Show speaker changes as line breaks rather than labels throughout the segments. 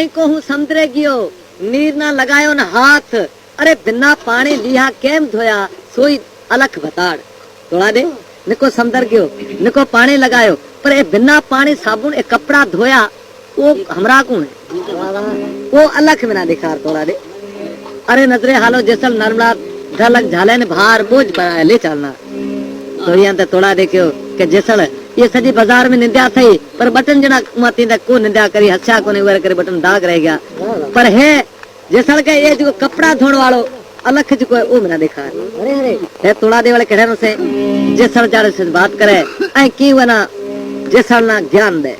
आई को हूँ समुद्रे गियो नीर ना लगायो न हाथ अरे बिना पानी लिया केम धोया सोई अलख बताड़ तोड़ा दे निको समुद्र गियो निको पानी लगायो पर ए बिना पानी साबुन ए कपड़ा धोया वो हमरा कौन है वो अलख में ना दिखार तोड़ा दे अरे नजरे हालो जैसल नर्मला ढलक झाले ने भार बोझ पर ले चलना तो यहाँ ते तोड़ा देखियो के जैसल ये सजी बाजार में निंदा थी पर बटन जना माती तक को निंदा करी हस्या को नहीं करे बटन दाग रह गया पर है जैसल के ये जो कपड़ा धोने वालो अलग जो वो मेरा देखा अरे अरे है तोड़ा दे वाले कहने से जैसल जारे से बात करे ऐ की वना जैसल ना ज्ञान दे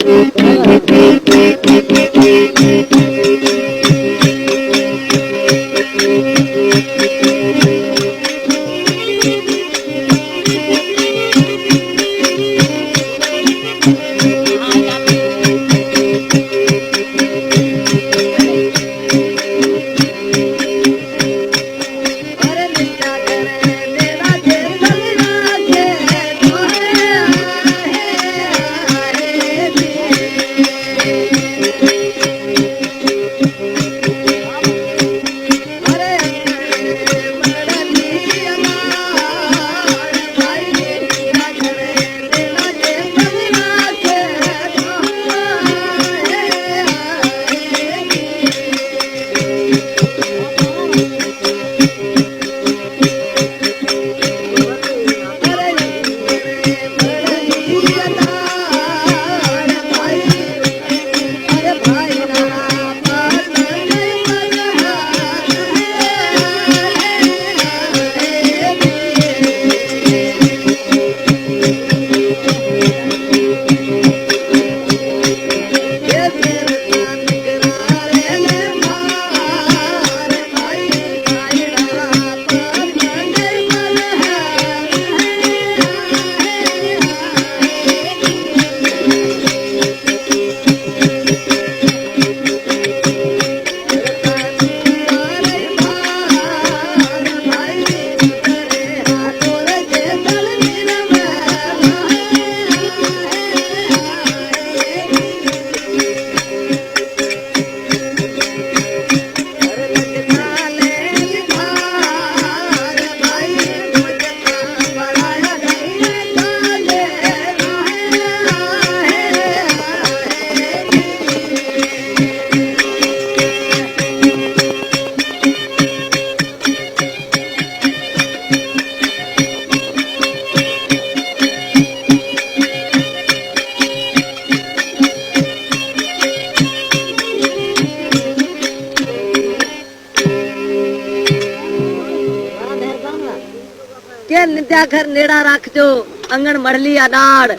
नित्या घर नेड़ा रख जो अंगन मड़ली अडाड़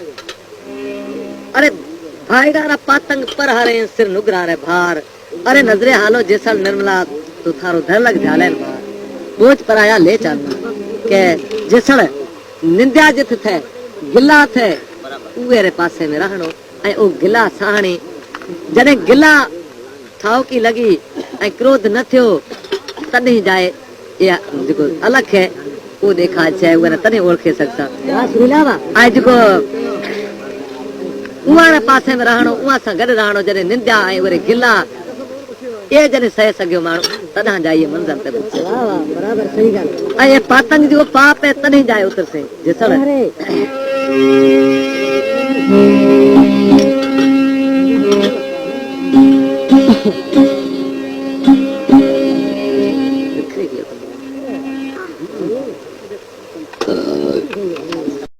अरे भाई डारा पतंग पर हरे सिर नुगरा रे भार अरे नजरे हालो जैसल निर्मला तू थारो धर लग जाले भार बोझ पर आया ले चलना के जैसल निंदा जित थे गिला थे उए रे पासे में रहनो ऐ ओ गिला साहणी जने गिला थाव की लगी ऐ क्रोध न थियो तने जाए या देखो अलग है वो देखा है वो तने ओळखे सकता आज को उहारे पासे में रहणो उहा सां गॾु रहणो जॾहिं निंदा ऐं वरी गिला ए जॾहिं सह सघियो माण्हू तॾहिं जाइए मंज़र ते बराबर सही ॻाल्हि ऐं पातंग जो पाप है तॾहिं जाए उतर से ॾिसण